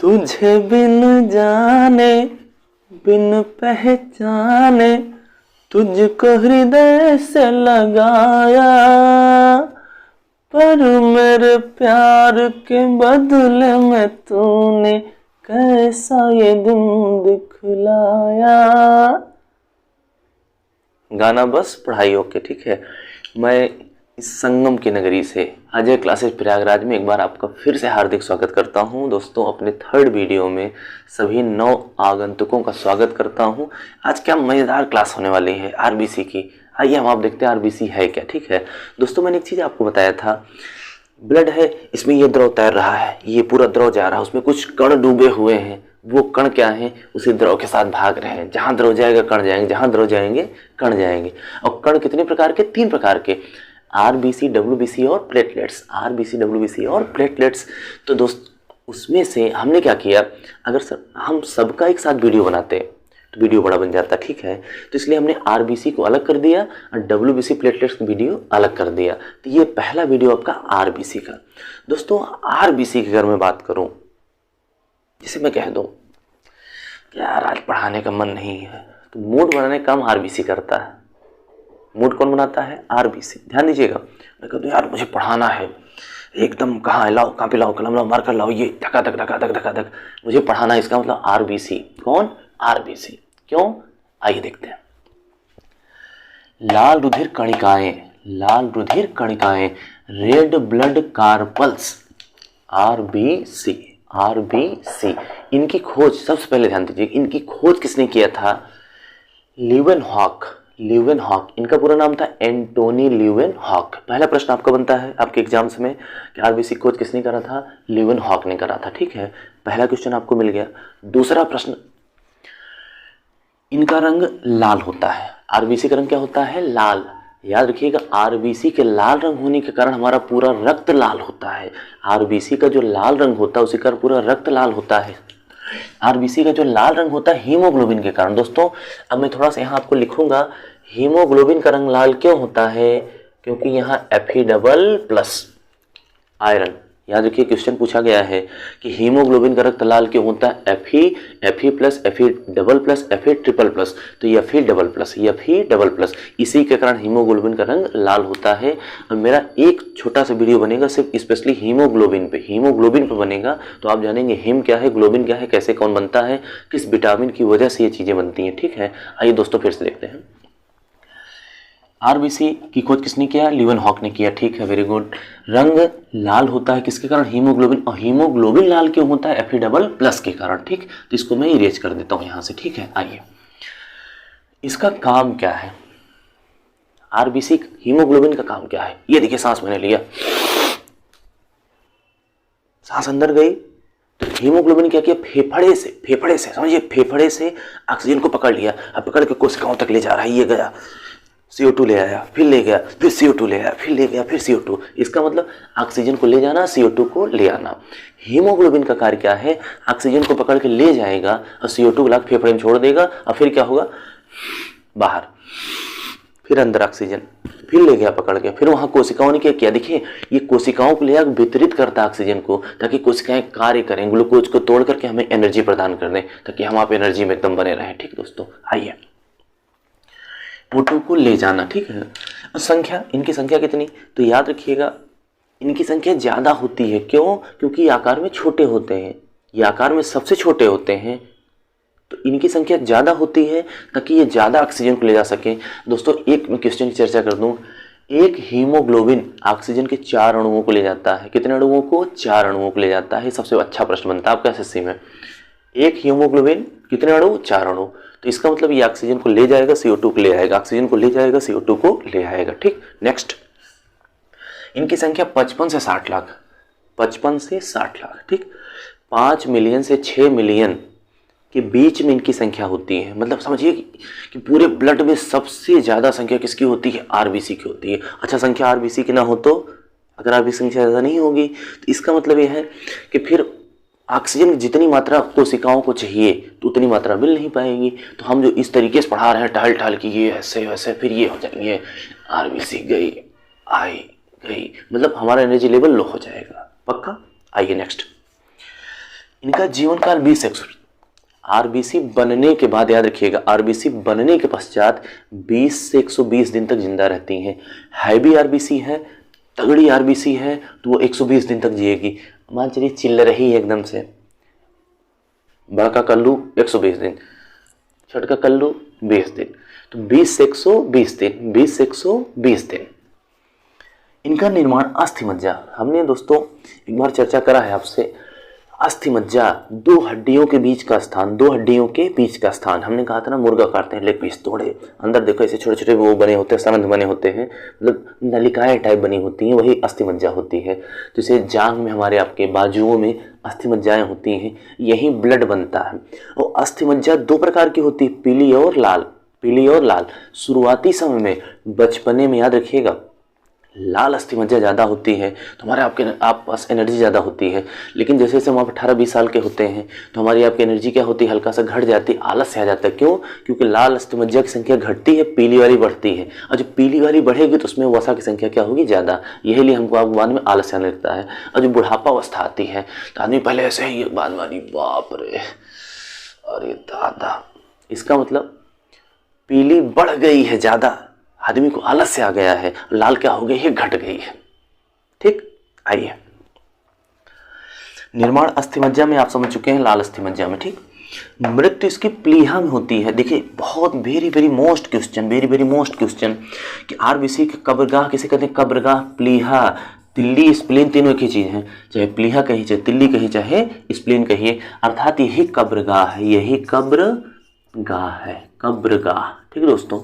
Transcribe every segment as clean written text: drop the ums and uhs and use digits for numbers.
तुझे बिन जाने बिन पहचाने तुझको हृदय से लगाया, पर मेरे प्यार के बदले में तूने कैसा ये दिन दिखलाया। गाना बस, पढ़ाई ओके, ठीक है। मैं इस संगम की नगरी से अजय क्लासेस प्रयागराज में एक बार आपका फिर से हार्दिक स्वागत करता हूं। दोस्तों, अपने थर्ड वीडियो में सभी 9 आगंतुकों का स्वागत करता हूं। आज क्या मज़ेदार क्लास होने वाली है आरबीसी की। आइए हम आप देखते हैं आरबीसी है क्या, ठीक है। दोस्तों, मैंने एक चीज़ आपको बताया था, ब्लड है, इसमें ये द्रव तैर रहा है, ये पूरा द्रव जा रहा है, उसमें कुछ कण डूबे हुए हैं। वो कण क्या हैं? उसी द्रव के साथ भाग रहे हैं। जहाँ द्रव जाएगा कण जाएंगे, जहाँ द्रव जाएंगे कण जाएंगे। और कण कितने प्रकार के? 3 प्रकार के, आरबीसी, डब्ल्यूबीसी और प्लेटलेट्स। आरबीसी, डब्ल्यूबीसी और प्लेटलेट्स। तो दोस्त, उसमें से हमने क्या किया, अगर हम सबका एक साथ वीडियो बनाते तो वीडियो बड़ा बन जाता, ठीक है। तो इसलिए हमने आरबीसी को अलग कर दिया और डब्ल्यूबीसी प्लेटलेट्स का वीडियो अलग कर दिया। तो ये पहला वीडियो आपका आरबीसी का। दोस्तों, आरबीसी की अगर मैं बात करूं, जैसे मैं कह दूं कि यार आज पढ़ाने का मन नहीं है, तो मूड बनाने का काम आरबीसी करता है। मूड कौन बनाता है? आरबीसी। ध्यान दीजिएगा, मैं कहता हूँ यार मुझे पढ़ाना है, एकदम कहाँ लाओ, कापी लाओ, कलम लाओ, मार्कर लाओ, ये धका धक धका धक धका धक मुझे पढ़ाना है, इसका मतलब आरबीसी। कौन? आरबीसी। क्यों? आइए देखते हैं। लाल रुधिर कणिकाएं, लाल रुधिर कणिकाएं, red blood corpuscles, RBC. RBC, इनकी खोज सबसे पहले ध्यान दीजिए, इनकी खोज किसने किया था? ल्यूवेनहॉक। ल्यूवेनहॉक, इनका पूरा नाम था एंटोनी ल्यूवेनहॉक। पहला प्रश्न आपका बनता है आपके एग्जाम्स में कि आरबीसी खोज किसने करा था? ल्यूवेनहॉक ने करा था, ठीक है। पहला क्वेश्चन आपको मिल गया। दूसरा प्रश्न, इनका रंग लाल होता है। आरबीसी का रंग क्या होता है? लाल। याद रखिएगा, आरबीसी के लाल रंग होने के कारण हमारा पूरा रक्त लाल होता है। आरबीसी का जो लाल रंग होता है उसी कारण पूरा रक्त लाल होता है। आरबीसी का जो लाल रंग होता है हीमोग्लोबिन के कारण। दोस्तों, अब मैं थोड़ा सा यहाँ आपको लिखूंगा, हीमोग्लोबिन का रंग लाल क्यों होता है? क्योंकि यहाँ Fe++ आयरन। याद रखिए, क्वेश्चन पूछा गया है कि हीमोग्लोबिन का रक्त लाल क्यों होता है? Fe+, Fe++, Fe++, तो ये Fe++, इसी के कारण हीमोग्लोबिन का रंग लाल होता है। और मेरा एक छोटा सा वीडियो बनेगा सिर्फ स्पेशली हीमोग्लोबिन पे बनेगा, तो आप जानेंगे हीम क्या है, ग्लोबिन क्या है, कैसे कौन बनता है, किस विटामिन की वजह से ये चीजें बनती हैं, ठीक है। आइए दोस्तों फिर से देखते हैं। आरबीसी की खोज किसने किया? ल्यूवेनहॉक ने किया, ठीक है, वेरी गुड। रंग लाल होता है किसके कारण? हीमोग्लोबिन। और हीमोग्लोबिन लाल क्यों होता है? Fe++ के कारण, ठीक। तो इसको मैं इरेज कर देता हूं यहां से, ठीक है। आइए, इसका काम क्या है? आरबीसी हीमोग्लोबिन का काम क्या है? ये देखिए, सांस मैंने लिया, सांस अंदर गई, तो हीमोग्लोबिन क्या किया? फेफड़े से समझिए, फेफड़े से ऑक्सीजन को पकड़ लिया, अब पकड़ के कोशिकाओं तक ले जा रहा है। ये गया, CO2 ले आया, फिर ले गया, फिर CO2 ले आया, फिर ले गया, फिर CO2। इसका मतलब ऑक्सीजन को ले जाना, CO2 को ले आना। हीमोग्लोबिन का कार्य क्या है? ऑक्सीजन को पकड़ के ले जाएगा और CO2 को लाकर फेफड़े में छोड़ देगा, और फिर क्या होगा? बाहर, फिर अंदर ऑक्सीजन, फिर ले गया पकड़ के, फिर वहां कोशिकाओं ने क्या किया? देखिए, ये कोशिकाओं को ले आकर वितरित करता है ऑक्सीजन को, ताकि कोशिकाएं कार्य करें, ग्लूकोज को तोड़ करके हमें एनर्जी प्रदान कर दें, ताकि हम आप एनर्जी में एकदम बने रहें, ठीक दोस्तों। आइए, फोटो को ले जाना, ठीक है। और संख्या, इनकी संख्या कितनी? तो याद रखिएगा, इनकी संख्या ज्यादा होती है। क्यों? क्योंकि ये आकार में छोटे होते हैं, ये आकार में सबसे छोटे होते हैं, तो इनकी संख्या ज्यादा होती है ताकि ये ज्यादा ऑक्सीजन को ले जा सके। दोस्तों, एक मैं क्वेश्चन की चर्चा कर दूं, एक हीमोग्लोबिन ऑक्सीजन के 4 अणुओं को ले जाता है। कितने अणुओं को? 4 अणुओं को ले जाता है। सबसे अच्छा प्रश्न बनता है आपका एसएससी में। एक हीमोग्लोबिन कितने अणु? 4 अणु। तो इसका मतलब ये ऑक्सीजन को ले जाएगा, CO2 को ले आएगा, ऑक्सीजन को ले जाएगा, CO2 को ले आएगा, ठीक। नेक्स्ट, इनकी संख्या 55 से 60 लाख, 55 से 60 लाख, ठीक। 5 मिलियन से 6 मिलियन के बीच में इनकी संख्या होती है। मतलब समझिए कि पूरे ब्लड में सबसे ज्यादा संख्या किसकी होती है? आरबीसी की होती है। अच्छा, संख्या आरबीसी की ना हो तो, अगर आरबीसी संख्या ज्यादा नहीं होगी तो इसका मतलब यह है कि फिर ऑक्सीजन की जितनी मात्रा कोशिकाओं को चाहिए तो उतनी मात्रा मिल नहीं पाएगी। तो हम जो इस तरीके से पढ़ा रहे हैं टहल टहल की, ये ऐसे वैसे, फिर ये हो जाएंगे, आरबीसी गई, आई गई, मतलब हमारा एनर्जी लेवल लो हो जाएगा, पक्का। आइए नेक्स्ट, इनका जीवन काल 20-100। आरबीसी बनने के बाद याद रखिएगा, आरबीसी बनने के पश्चात 20 से 120 दिन तक जिंदा रहती हैं। हैवी आरबीसी है, तगड़ी आरबीसी है तो वो 120 दिन तक जिएगी। मान चलिए चिल्ल रही है एकदम से, बड़का कल्लू 120 दिन, छोटका कल्लू 20 दिन, तो 20 से 120 दिन, 20 से 120 दिन। इनका निर्माण अस्थि मज्जा, हमने दोस्तों एक बार चर्चा करा है आपसे, अस्थि मज्जा दो हड्डियों के बीच का स्थान, दो हड्डियों के बीच का स्थान। हमने कहा था ना मुर्गा काटते हैं, लेग पीस तोड़े, अंदर देखो ऐसे छोटे छोटे वो बने होते हैं, संबंध बने होते हैं, मतलब नलिकाएं टाइप बनी होती हैं, वही अस्थि मज्जा होती है। जैसे जांघ में, हमारे आपके बाजुओं में अस्थि मज्जाएं होती हैं, यही ब्लड बनता है। और अस्थि मज्जा दो प्रकार की होती है, पीली और लाल, पीली और लाल। शुरुआती समय में, बचपने में याद रखिएगा, लाल अस्थि मज्जा ज़्यादा होती है तो हमारे आप पास एनर्जी ज़्यादा होती है। लेकिन जैसे जैसे हम आप 18-20 साल के होते हैं तो हमारी आपकी एनर्जी क्या होती है, हल्का सा घट जाती है, आलस से आ जाता है। क्यों? क्योंकि लाल अस्थि मज्जा की संख्या घटती है, पीली वाली बढ़ती है, और जो पीली वाली बढ़ेगी तो उसमें वसा की संख्या क्या होगी, ज़्यादा। यही लिए हमको आपको बाद में आलस आने लगता है। और जो बुढ़ापा अवस्था आती है तो आदमी पहले ऐसे ही, बाद में बाप रे, अरे दादा, इसका मतलब पीली बढ़ गई है ज़्यादा, आदमी को आलस से आ गया है, लाल क्या हो गई है, घट गई है। ठीक, आइए निर्माण अस्थि मज्जा में आप समझ चुके हैं, लाल अस्थि मज्जा में। ठीक, मृत्यु इसकी प्लीहा में होती है। देखिए बहुत very very most question, very very most question कि आरबीसी की कब्रगाह किसे कहते हैं, कब्रगाह, प्लीहा, तिल्ली, स्प्लीन, तीनों एक ही चीज है। चाहे प्लीहा कहिए, चाहे तिल्ली कहिए, चाहे स्प्लीन कहिए, अर्थात यही कब्रगाह है, यही कब्रगाह है, कब्रगाह। ठीक है दोस्तों,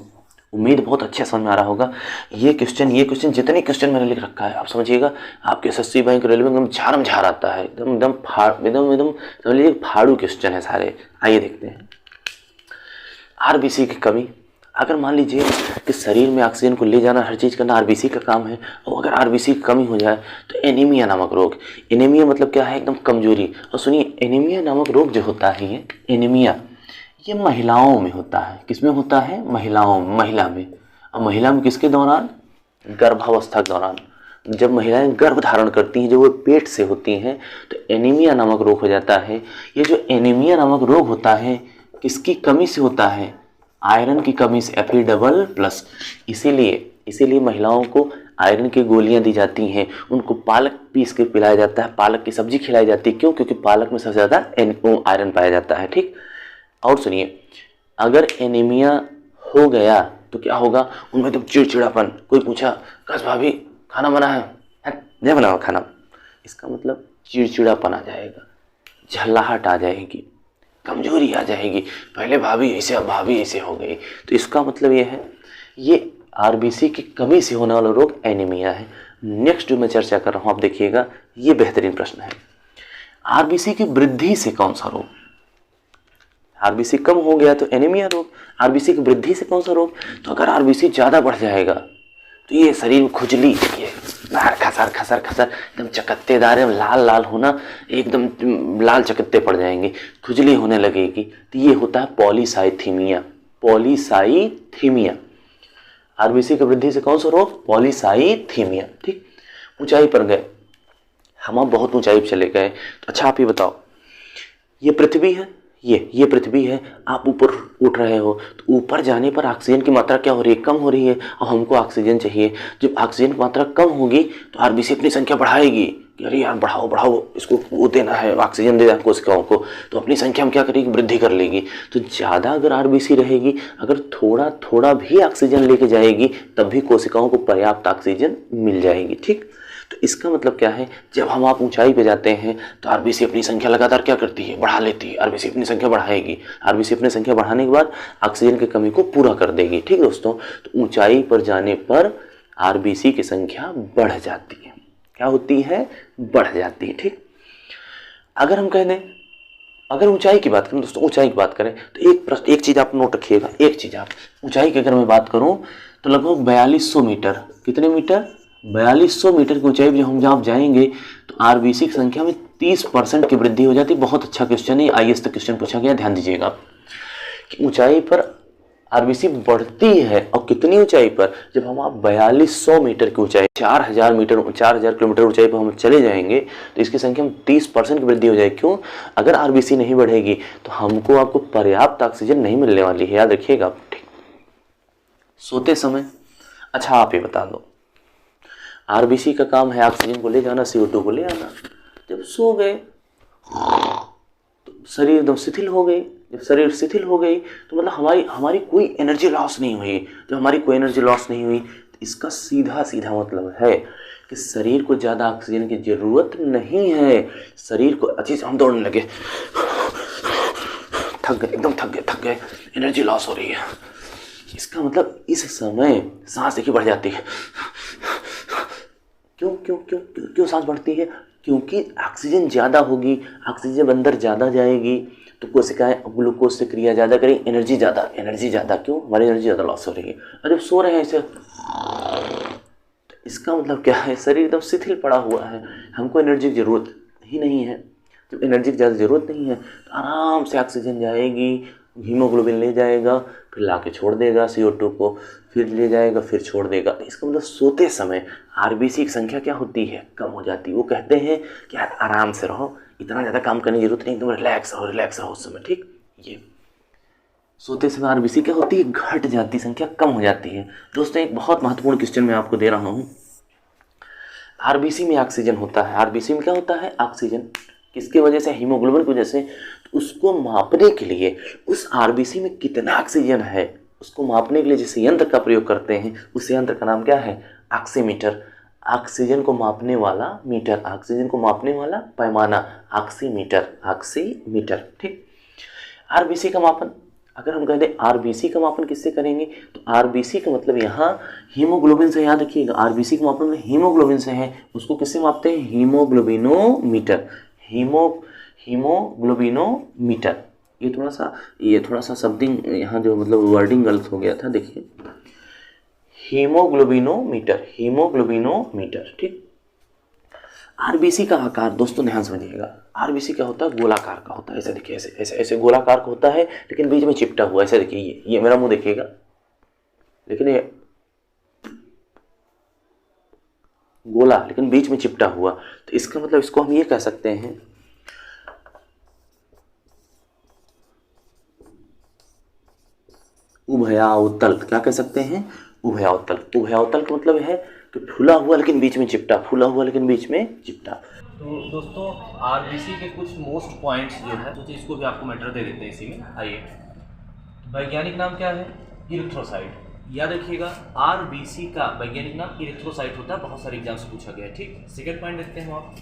उम्मीद बहुत अच्छे समझ में आ रहा होगा। ये क्वेश्चन जितने क्वेश्चन मैंने लिख रखा है आप समझिएगा, आपके एसएससी बैंक रेलवे एकदम झारम झार आता है, एकदम एकदम एकदम समझ लीजिए फाड़ू क्वेश्चन है सारे। आइए देखते हैं आरबीसी की कमी। अगर मान लीजिए कि शरीर में ऑक्सीजन को ले जाना, हर चीज़ करना आरबीसी का काम है, और अगर आरबीसी की कमी हो जाए तो एनीमिया नामक रोग, एनीमिया मतलब क्या है, एकदम कमजोरी। और सुनिए, एनीमिया नामक रोग जो होता है, ये एनीमिया ये महिलाओं में होता है। किसमें होता है, महिलाओं, महिला में। और महिला में किसके दौरान, गर्भावस्था के दौरान। जब महिलाएं गर्भ धारण करती हैं, जब वो पेट से होती हैं, तो एनीमिया नामक रोग हो जाता है। ये जो एनीमिया नामक रोग होता है किसकी कमी से होता है, आयरन की कमी से, Fe+। इसीलिए महिलाओं को आयरन की गोलियां दी जाती हैं, उनको पालक पीस के पिलाया जाता है, पालक की सब्जी खिलाई जाती है। क्यों? क्योंकि पालक में सबसे ज़्यादा आयरन पाया जाता है। ठीक, और सुनिए, अगर एनीमिया हो गया तो क्या होगा, उनमें एकदम चिड़चिड़ापन। कोई पूछा, कस भाभी खाना बना है, नहीं बना खाना, इसका मतलब चिड़चिड़ापन आ जाएगा, झल्लाहट आ जाएगी, कमजोरी आ जाएगी। पहले भाभी ऐसे, अब भाभी ऐसे हो गई, तो इसका मतलब ये है, ये आरबीसी की कमी से होने वाला रोग एनीमिया है। नेक्स्ट जो मैं चर्चा कर रहा हूँ, आप देखिएगा, ये बेहतरीन प्रश्न है। आरबीसी की वृद्धि से कौन सा रोग, आरबीसी कम हो गया तो एनीमिया रोग, आरबीसी की वृद्धि से कौन सा रोग, तो अगर आरबीसी ज़्यादा बढ़ जाएगा तो ये शरीर में खुजली, ये खसर खसर खसर, एकदम चकत्तेदार, लाल लाल होना, एकदम लाल चकत्ते पड़ जाएंगे, खुजली होने लगेगी, तो ये होता है पॉलीसाइथीमिया। पॉलीसाइथीमिया, आरबीसी की वृद्धि से कौन सा रोग, पॉलीसाइथीमिया। ठीक, ऊंचाई पर गए हम, अब बहुत ऊंचाई पर चले गए, तो अच्छा आप ये बताओ, ये पृथ्वी है, ये पृथ्वी है, आप ऊपर उठ रहे हो, तो ऊपर जाने पर ऑक्सीजन की मात्रा क्या हो रही है, कम हो रही है, और हमको ऑक्सीजन चाहिए। जब ऑक्सीजन की मात्रा कम होगी तो आरबीसी अपनी संख्या बढ़ाएगी कि अरे यार बढ़ाओ बढ़ाओ, इसको वो देना है, ऑक्सीजन देना है कोशिकाओं को, तो अपनी संख्या में क्या करेगी, वृद्धि कर लेगी। तो ज़्यादा अगर आरबीसी रहेगी, अगर थोड़ा थोड़ा भी ऑक्सीजन लेके जाएगी, तब भी कोशिकाओं को पर्याप्त ऑक्सीजन मिल जाएगी। ठीक, तो इसका मतलब क्या है, जब हम आप ऊंचाई पे जाते हैं तो आरबीसी अपनी संख्या लगातार क्या करती है, बढ़ा लेती है। आरबीसी अपनी संख्या बढ़ाएगी, आरबीसी अपनी संख्या बढ़ाने के बाद ऑक्सीजन की कमी को पूरा कर देगी। ठीक दोस्तों, तो ऊंचाई पर जाने पर आरबीसी की संख्या बढ़ जाती है। क्या होती है, बढ़ जाती है। ठीक, अगर हम कह दें, अगर ऊंचाई की बात करें दोस्तों, ऊंचाई की बात करें तो एक चीज़ आप नोट रखिएगा, एक चीज़ आप, ऊंचाई की अगर मैं बात करूँ तो लगभग 4200 मीटर, कितने मीटर, 4200 मीटर की ऊंचाई पर हम जब जाएंगे तो आरबीसी की संख्या में 30% की वृद्धि हो जाती है। बहुत अच्छा क्वेश्चन है, आईएएस तक क्वेश्चन पूछा गया, ध्यान दीजिएगा कि ऊंचाई पर आरबीसी बढ़ती है और कितनी ऊंचाई पर, जब हम आप 4200 मीटर की ऊंचाई 4000 किलोमीटर ऊंचाई पर हम चले जाएंगे तो इसकी संख्या में 30% की वृद्धि हो जाएगी। क्यों? अगर आरबीसी नहीं बढ़ेगी तो हमको आपको पर्याप्त ऑक्सीजन नहीं मिलने वाली है, याद रखिएगा आप। ठीक, सोते समय अच्छा आप ये बता दो, आरबीसी का काम है ऑक्सीजन को ले जाना, CO2 को ले आना। जब सो गए तो शरीर एकदम शिथिल हो गई। जब शरीर शिथिल हो गई तो मतलब हमारी कोई एनर्जी लॉस नहीं हुई। जब हमारी कोई एनर्जी लॉस नहीं हुई तो इसका सीधा सीधा मतलब है कि शरीर को ज़्यादा ऑक्सीजन की ज़रूरत नहीं है। शरीर को अच्छी से हम दौड़ने लगे, थक गए, एकदम थक गए, एनर्जी लॉस हो रही है। इसका मतलब इस समय सांस देखिए बढ़ जाती है। क्यों सांस बढ़ती है? क्योंकि ऑक्सीजन ज़्यादा होगी, ऑक्सीजन अंदर ज़्यादा जाएगी तो कोशिकाएं ग्लूकोज से क्रिया ज़्यादा करेंगी, एनर्जी ज़्यादा। क्यों? हमारी एनर्जी ज़्यादा लॉस हो रही है। और जब सो रहे हैं ऐसे तो इसका मतलब क्या है? शरीर एकदम शिथिल पड़ा हुआ है, हमको एनर्जी की ज़रूरत ही नहीं है। जब एनर्जी की ज़्यादा ज़रूरत नहीं है तो आराम से ऑक्सीजन जाएगी, हीमोग्लोबिन ले जाएगा, फिर ला के छोड़ देगा CO2 को, फिर ले जाएगा, फिर छोड़ देगा। इसका मतलब सोते समय आरबीसी की संख्या क्या होती है? कम हो जाती है। वो कहते हैं कि यार आराम से रहो, इतना ज़्यादा काम करने की जरूरत नहीं, एकदम रिलैक्स रहो उस समय। ठीक, ये सोते समय आरबीसी क्या होती है? घट जाती, संख्या कम हो जाती है। दोस्तों एक बहुत महत्वपूर्ण क्वेश्चन मैं आपको दे रहा हूँ। आरबीसी में ऑक्सीजन होता है, आरबीसी में क्या होता है? ऑक्सीजन। किसकी वजह से? हीमोग्लोबिन की वजह से। उसको मापने के लिए उस आरबीसी में कितना ऑक्सीजन है, उसको मापने के लिए जिस यंत्र का प्रयोग करते हैं उस यंत्र का नाम क्या है? ऑक्सीमीटर। ऑक्सीजन को मापने वाला मीटर, ऑक्सीजन को मापने वाला पैमाना, ऑक्सीमीटर। ठीक, आरबीसी का मापन, अगर हम कह दें आरबीसी का मापन किससे करेंगे तो आरबीसी का मतलब यहाँ हीमोग्लोबिन से, याद रखिएगा आरबीसी का मापन हीमोग्लोबिन से है। उसको किससे मापते हैं? हीमोग्लोबिनोमीटर। हीमोग्लोबिनोमीटर। ये थोड़ा सा शब्दिंग यहाँ जो मतलब वर्डिंग गलत हो गया था, देखिए हीमोग्लोबिनोमीटर। ठीक, आरबीसी का आकार दोस्तों ध्यान समझिएगा, आरबीसी क्या होता है? गोलाकार का होता है। ऐसे देखिए, ऐसे गोलाकार का होता है, लेकिन बीच में चिपटा हुआ। ऐसे देखिए, ये मेरा मुंह देखिएगा, लेकिन ये गोला लेकिन बीच में चिपटा हुआ। तो इसका मतलब इसको हम ये कह सकते हैं उभयावतल। क्या कह सकते हैं? उभयावतल। उभयावतल का मतलब है कि फूला हुआ लेकिन बीच में चिपटा, तो दोस्तों आरबीसी के कुछ मोस्ट पॉइंट्स जो है तो इसको भी आपको मैटर दे देते हैं इसी में। आइए, वैज्ञानिक नाम क्या है? इरिथ्रोसाइट। याद रखिएगा आरबीसी का वैज्ञानिक नाम इरिथ्रोसाइट होता है, बहुत सारे एग्जाम से पूछा गया है। ठीक, सेकंड पॉइंट देखते हैं आप,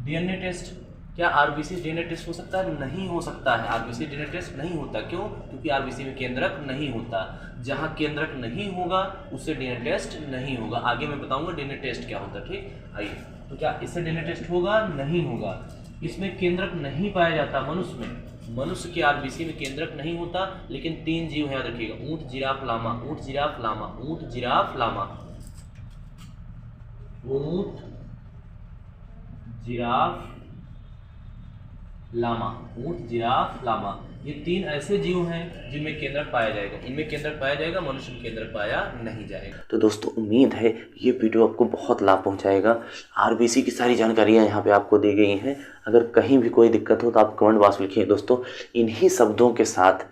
डीएनए टेस्ट। क्या आरबीसी डीएनए टेस्ट हो सकता है? नहीं हो सकता है, आरबीसी डीएनए टेस्ट नहीं होता। क्यों? क्योंकि आरबीसी में केंद्रक नहीं होता। जहां केंद्रक नहीं होगा उससे डीएनए टेस्ट नहीं होगा। आगे मैं बताऊंगा डीएनए टेस्ट क्या होता है। ठीक, आइए, तो क्या इससे डीएनए टेस्ट होगा? नहीं होगा। इसमें केंद्रक नहीं पाया जाता। मनुष्य के आरबीसी में केंद्रक नहीं होता, लेकिन 3 जीव हैं, याद रखिएगा, ऊंट, जिराफ, लामा। ऊंट, जिराफ, लामा। ऊंट, जिराफ, लामा। ऊंट, जिराफ, लामा। ऊंट, जिराफ, लामा, ये 3 ऐसे जीव हैं जिनमें केंद्रक पाया जाएगा। इनमें केंद्रक पाया जाएगा, मनुष्य में केंद्रक पाया नहीं जाएगा। तो दोस्तों उम्मीद है ये वीडियो आपको बहुत लाभ पहुंचाएगा। आरबीसी की सारी जानकारियां यहाँ पे आपको दी गई हैं। अगर कहीं भी कोई दिक्कत हो तो आप कमेंट बॉक्स में लिखिए। दोस्तों इन्हीं शब्दों के साथ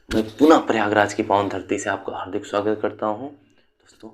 मैं पुनः प्रयागराज की पावन धरती से आपका हार्दिक स्वागत करता हूँ। दोस्तों